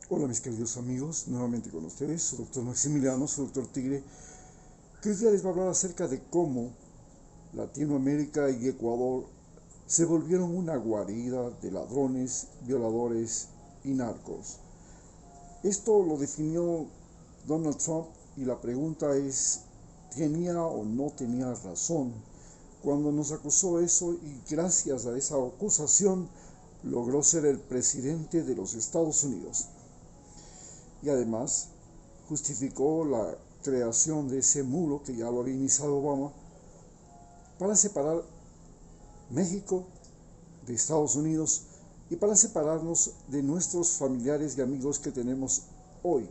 Hola mis queridos amigos, nuevamente con ustedes, su doctor Maximiliano, su doctor Tigre, que hoy día les va a hablar acerca de cómo Latinoamérica y Ecuador se volvieron una guarida de ladrones, violadores y narcos. Esto lo definió Donald Trump y la pregunta es, ¿tenía o no tenía razón cuando nos acusó eso y gracias a esa acusación logró ser el presidente de los Estados Unidos? Y además justificó la creación de ese muro que ya lo había iniciado Obama para separar México de Estados Unidos y para separarnos de nuestros familiares y amigos que tenemos hoy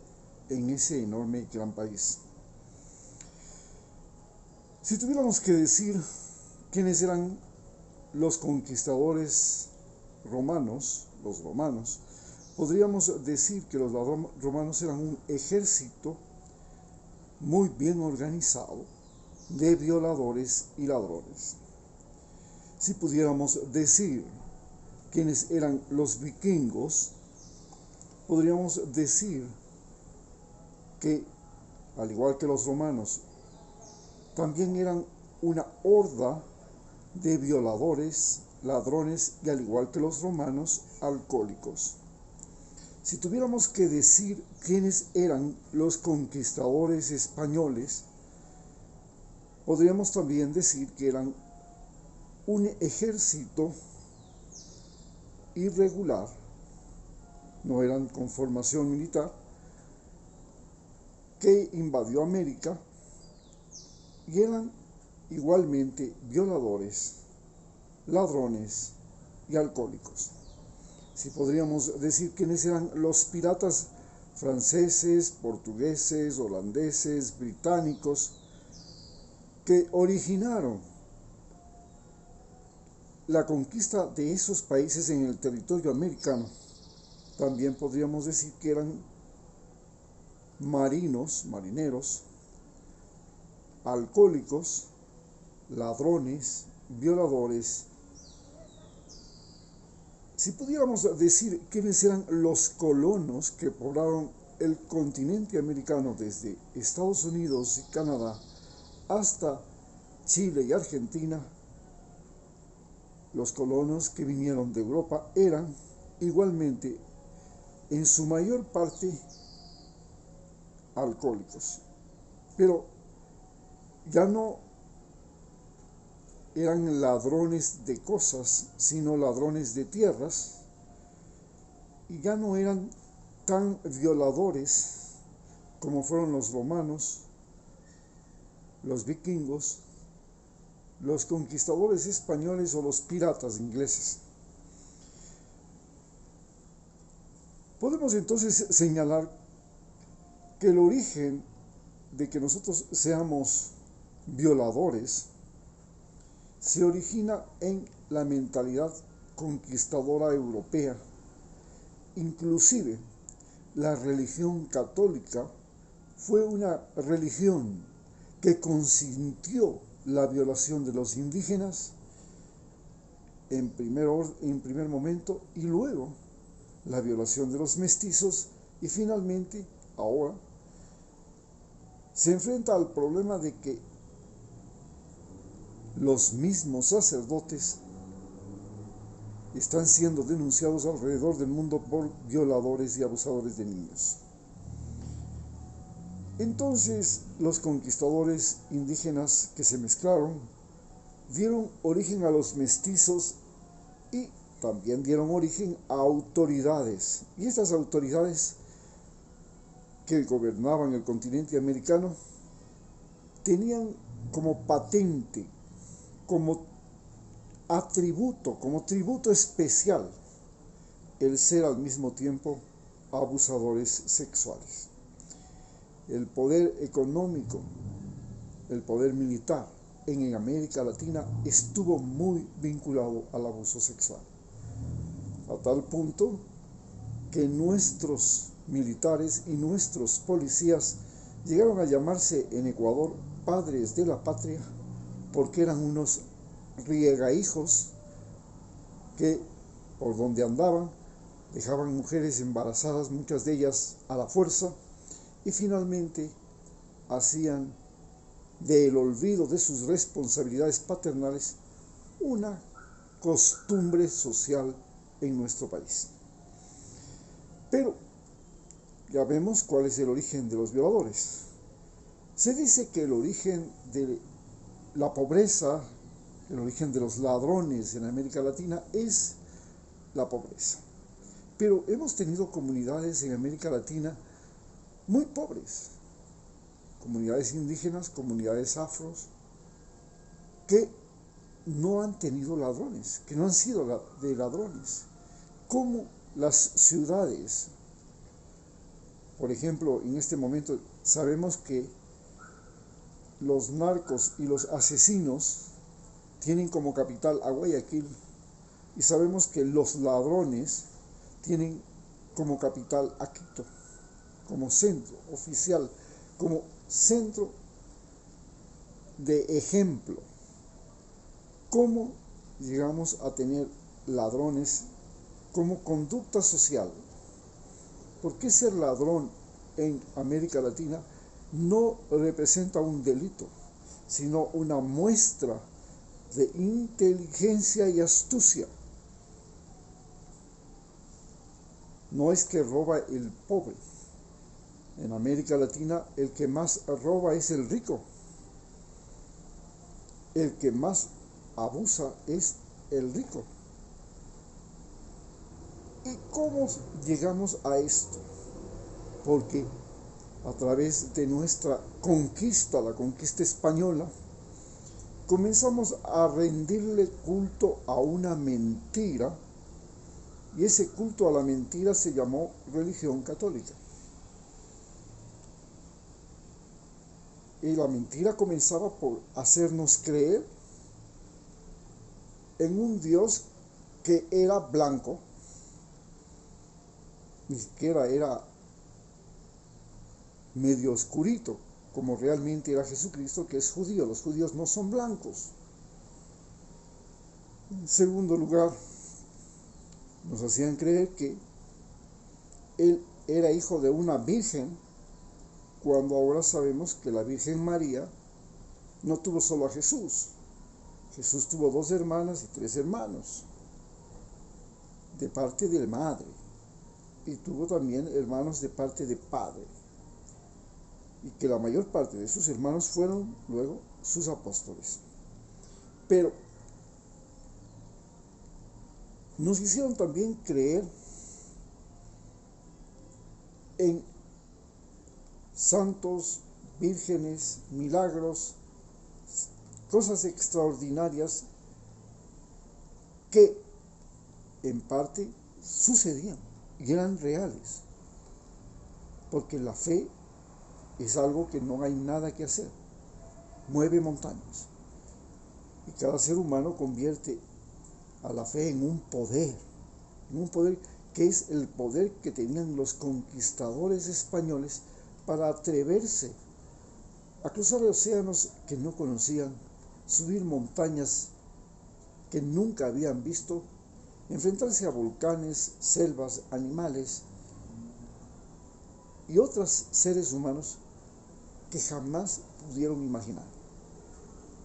en ese enorme y gran país. Si tuviéramos que decir quiénes eran los conquistadores romanos, los romanos, podríamos decir que los romanos eran un ejército muy bien organizado de violadores y ladrones. Si pudiéramos decir quiénes eran los vikingos, podríamos decir que, al igual que los romanos, también eran una horda de violadores, ladrones y, al igual que los romanos, alcohólicos. Si tuviéramos que decir quiénes eran los conquistadores españoles, podríamos también decir que eran un ejército irregular, no eran con formación militar, que invadió América y eran igualmente violadores, ladrones y alcohólicos. Si podríamos decir quiénes eran los piratas franceses, portugueses, holandeses, británicos, que originaron la conquista de esos países en el territorio americano, también podríamos decir que eran marineros, alcohólicos, ladrones, violadores. Si pudiéramos decir quiénes eran los colonos que poblaron el continente americano desde Estados Unidos y Canadá hasta Chile y Argentina, los colonos que vinieron de Europa eran igualmente en su mayor parte alcohólicos, pero ya no eran ladrones de cosas, sino ladrones de tierras, y ya no eran tan violadores como fueron los romanos, los vikingos, los conquistadores españoles o los piratas ingleses. Podemos entonces señalar que el origen de que nosotros seamos violadores se origina en la mentalidad conquistadora europea. Inclusive la religión católica fue una religión que consintió la violación de los indígenas en primer momento y luego la violación de los mestizos y finalmente ahora se enfrenta al problema de que los mismos sacerdotes están siendo denunciados alrededor del mundo por violadores y abusadores de niños. Entonces los conquistadores indígenas que se mezclaron dieron origen a los mestizos y también dieron origen a autoridades. Y estas autoridades que gobernaban el continente americano tenían como patente, como atributo, como tributo especial, el ser al mismo tiempo abusadores sexuales. El poder económico, el poder militar en América Latina estuvo muy vinculado al abuso sexual, a tal punto que nuestros militares y nuestros policías llegaron a llamarse en Ecuador padres de la patria porque eran unos riegahijos que por donde andaban dejaban mujeres embarazadas, muchas de ellas a la fuerza, y finalmente hacían del olvido de sus responsabilidades paternales una costumbre social en nuestro país. Pero ya vemos cuál es el origen de los violadores. Se dice que el origen de la pobreza, el origen de los ladrones en América Latina es la pobreza. Pero hemos tenido comunidades en América Latina muy pobres, comunidades indígenas, comunidades afros, que no han tenido ladrones, que no han sido de ladrones, como las ciudades. Por ejemplo, en este momento sabemos que los narcos y los asesinos tienen como capital a Guayaquil, y sabemos que los ladrones tienen como capital a Quito, como centro oficial, como centro de ejemplo. ¿Cómo llegamos a tener ladrones como conducta social? ¿Por qué ser ladrón en América Latina no representa un delito, sino una muestra de inteligencia y astucia? No es que roba el pobre. En América Latina el que más roba es el rico. El que más abusa es el rico. ¿Y cómo llegamos a esto? Porque a través de nuestra conquista, la conquista española, comenzamos a rendirle culto a una mentira, y ese culto a la mentira se llamó religión católica. Y la mentira comenzaba por hacernos creer en un Dios que era blanco, ni siquiera era medio oscurito, como realmente era Jesucristo, que es judío. Los judíos no son blancos. En segundo lugar, nos hacían creer que él era hijo de una virgen, cuando ahora sabemos que la Virgen María no tuvo solo a Jesús. Jesús tuvo 2 hermanas y 3 hermanos, de parte de madre, y tuvo también hermanos de parte de padre, y que la mayor parte de sus hermanos fueron luego sus apóstoles. Pero nos hicieron también creer en santos, vírgenes, milagros, cosas extraordinarias que en parte sucedían y eran reales, porque la fe es algo que no hay nada que hacer, mueve montañas, y cada ser humano convierte a la fe en un poder que es el poder que tenían los conquistadores españoles para atreverse a cruzar océanos que no conocían, subir montañas que nunca habían visto, enfrentarse a volcanes, selvas, animales y otros seres humanos que jamás pudieron imaginar.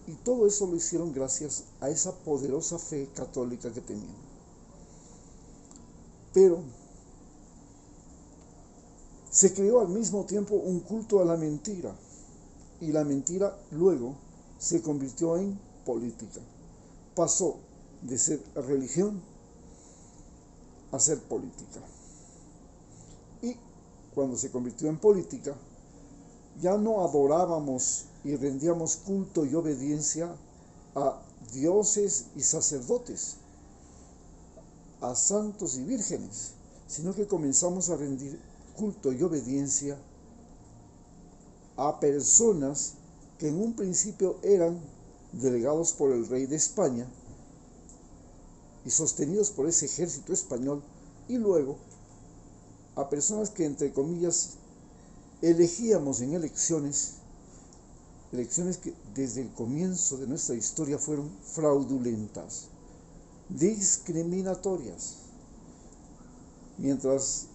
Y todo eso lo hicieron gracias a esa poderosa fe católica que tenían. Pero se creó al mismo tiempo un culto a la mentira, y la mentira luego se convirtió en política. Pasó de ser religión a ser política. Y cuando se convirtió en política, ya no adorábamos y rendíamos culto y obediencia a dioses y sacerdotes, a santos y vírgenes, sino que comenzamos a rendir culto y obediencia a personas que en un principio eran delegados por el rey de España y sostenidos por ese ejército español, y luego a personas que, entre comillas, elegíamos en elecciones que desde el comienzo de nuestra historia fueron fraudulentas, discriminatorias, mientras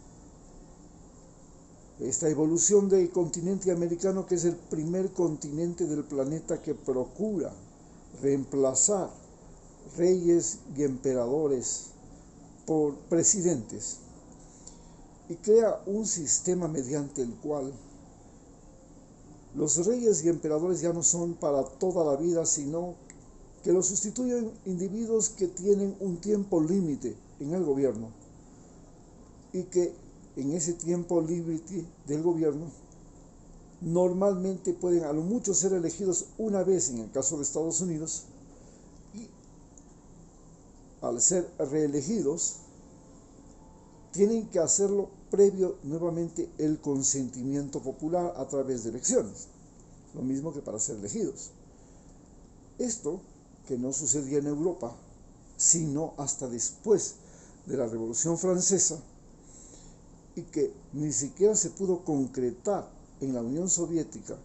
esta evolución del continente americano, que es el primer continente del planeta que procura reemplazar reyes y emperadores por presidentes, y crea un sistema mediante el cual los reyes y emperadores ya no son para toda la vida, sino que los sustituyen individuos que tienen un tiempo límite en el gobierno y que en ese tiempo límite del gobierno normalmente pueden a lo mucho ser elegidos una vez en el caso de Estados Unidos, y al ser reelegidos tienen que hacerlo previo nuevamente el consentimiento popular a través de elecciones, lo mismo que para ser elegidos. Esto que no sucedía en Europa, sino hasta después de la Revolución Francesa, y que ni siquiera se pudo concretar en la Unión Soviética,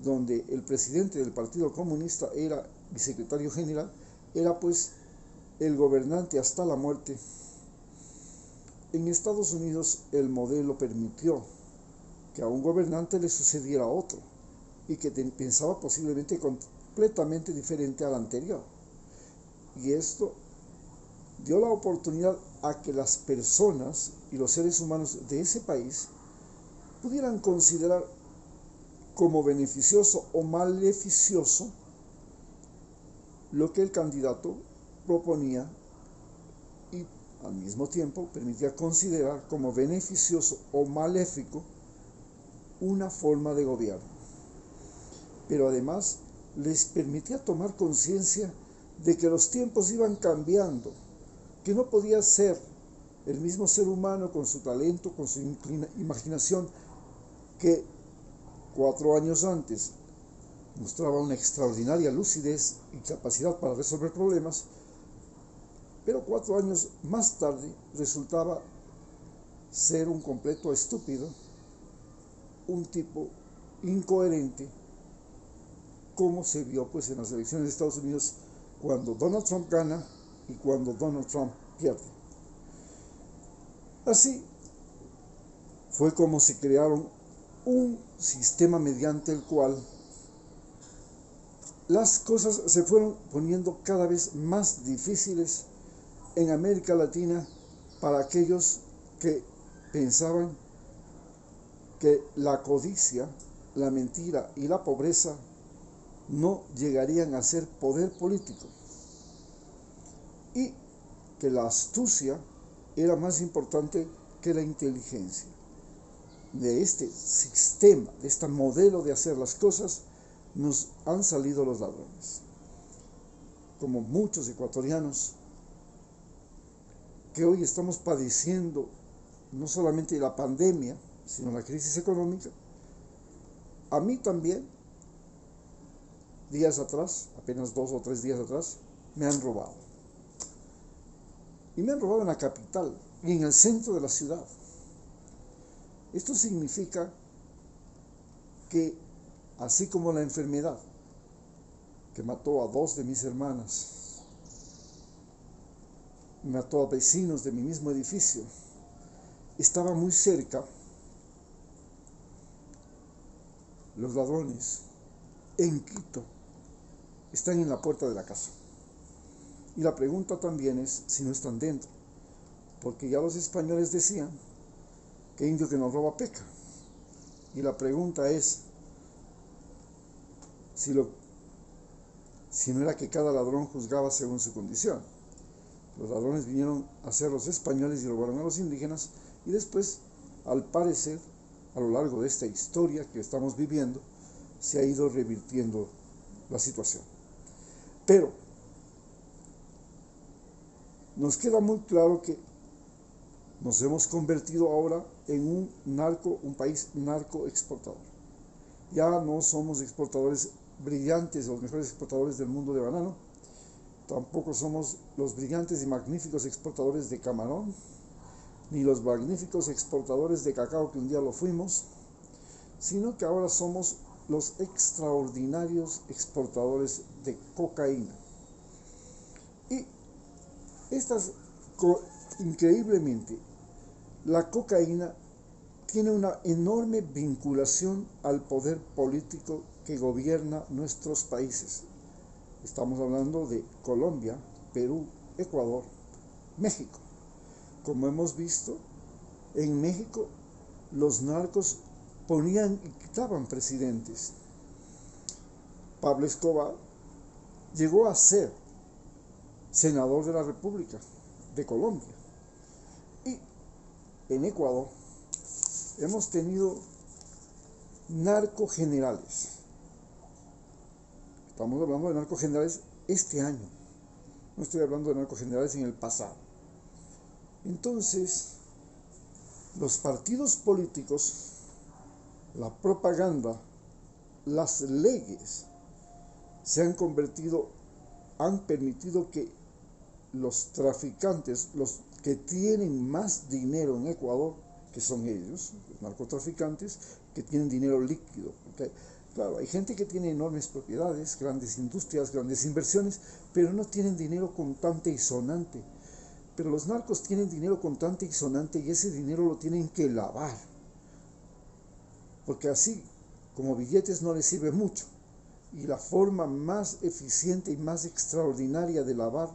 donde el presidente del Partido Comunista era el secretario general, era pues el gobernante hasta la muerte. En Estados Unidos el modelo permitió que a un gobernante le sucediera a otro, y que pensaba posiblemente completamente diferente al anterior. Y esto dio la oportunidad a que las personas y los seres humanos de ese país pudieran considerar como beneficioso o maleficioso lo que el candidato proponía, y al mismo tiempo permitía considerar como beneficioso o maléfico una forma de gobierno. Pero además les permitía tomar conciencia de que los tiempos iban cambiando, que no podía ser el mismo ser humano con su talento, con su imaginación, que 4 años antes mostraba una extraordinaria lucidez y capacidad para resolver problemas, pero 4 años más tarde resultaba ser un completo estúpido, un tipo incoherente, como se vio pues en las elecciones de Estados Unidos cuando Donald Trump gana y cuando Donald Trump pierde. Así fue como se crearon un sistema mediante el cual las cosas se fueron poniendo cada vez más difíciles en América Latina para aquellos que pensaban que la codicia, la mentira y la pobreza no llegarían a ser poder político, y que la astucia era más importante que la inteligencia. De este sistema, de este modelo de hacer las cosas, nos han salido los ladrones, como muchos ecuatorianos que hoy estamos padeciendo no solamente la pandemia, sino la crisis económica. A mí también, días atrás, apenas 2 o 3 días atrás, me han robado. Y me han robado en la capital y en el centro de la ciudad. Esto significa que, así como la enfermedad que mató a 2 de mis hermanas, mató a vecinos de mi mismo edificio, estaba muy cerca, los ladrones en Quito están en la puerta de la casa. Y la pregunta también es si no están dentro, porque ya los españoles decían que indio que no roba peca. Y la pregunta es si no era que cada ladrón juzgaba según su condición. Los ladrones vinieron a ser los españoles y robaron a los indígenas, y después, al parecer, a lo largo de esta historia que estamos viviendo, se ha ido revirtiendo la situación. Pero nos queda muy claro que nos hemos convertido ahora en un país narco exportador. Ya no somos exportadores brillantes, los mejores exportadores del mundo de banano, tampoco somos los brillantes y magníficos exportadores de camarón, ni los magníficos exportadores de cacao que un día lo fuimos, sino que ahora somos los extraordinarios exportadores de cocaína. Y estas, increíblemente, la cocaína tiene una enorme vinculación al poder político que gobierna nuestros países. Estamos hablando de Colombia, Perú, Ecuador, México. Como hemos visto, en México los narcos ponían y quitaban presidentes. Pablo Escobar llegó a ser senador de la República de Colombia. Y en Ecuador hemos tenido narcogenerales. Estamos hablando de narcogenerales este año. No estoy hablando de narcogenerales en el pasado. Entonces, los partidos políticos, la propaganda, las leyes han permitido que los traficantes, los que tienen más dinero en Ecuador, que son ellos, los narcotraficantes, que tienen dinero líquido. ¿Okay? Claro, hay gente que tiene enormes propiedades, grandes industrias, grandes inversiones, pero no tienen dinero contante y sonante. Pero los narcos tienen dinero contante y sonante y ese dinero lo tienen que lavar. Porque así, como billetes no les sirve mucho. Y la forma más eficiente y más extraordinaria de lavar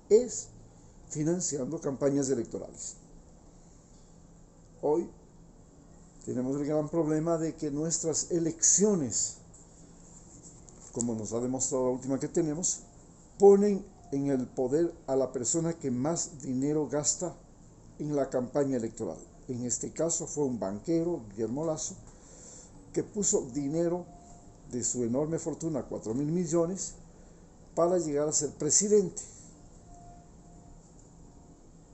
es financiando campañas electorales. Hoy tenemos el gran problema de que nuestras elecciones, como nos ha demostrado la última que tenemos, ponen en el poder a la persona que más dinero gasta en la campaña electoral. En este caso fue un banquero, Guillermo Lasso, que puso dinero de su enorme fortuna, 4.000 millones, para llegar a ser presidente.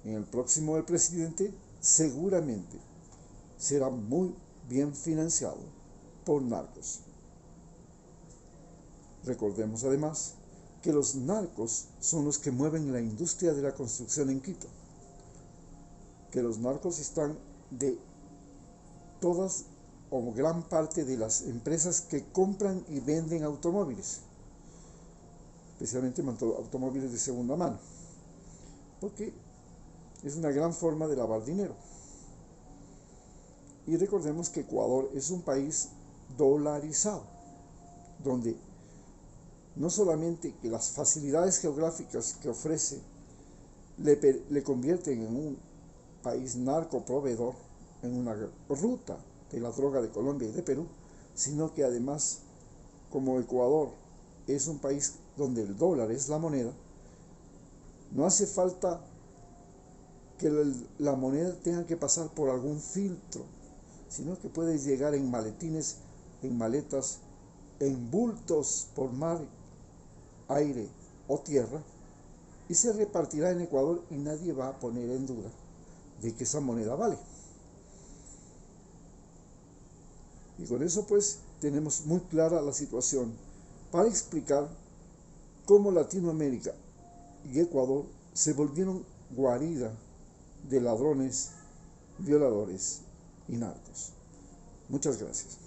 En el próximo el presidente seguramente será muy bien financiado por narcos. Recordemos además que los narcos son los que mueven la industria de la construcción en Quito, que los narcos están de todas o gran parte de las empresas que compran y venden automóviles, especialmente automóviles de segunda mano, porque es una gran forma de lavar dinero. Y recordemos que Ecuador es un país dolarizado, donde no solamente que las facilidades geográficas que ofrece le convierten en un país narcoproveedor, en una ruta de la droga de Colombia y de Perú, sino que además, como Ecuador es un país donde el dólar es la moneda, no hace falta que la moneda tenga que pasar por algún filtro, sino que puede llegar en maletines, en maletas, en bultos por mar, aire o tierra, y se repartirá en Ecuador y nadie va a poner en duda de que esa moneda vale. Y con eso pues tenemos muy clara la situación para explicar cómo Latinoamérica y Ecuador se volvieron guarida de ladrones, violadores y narcos. Muchas gracias.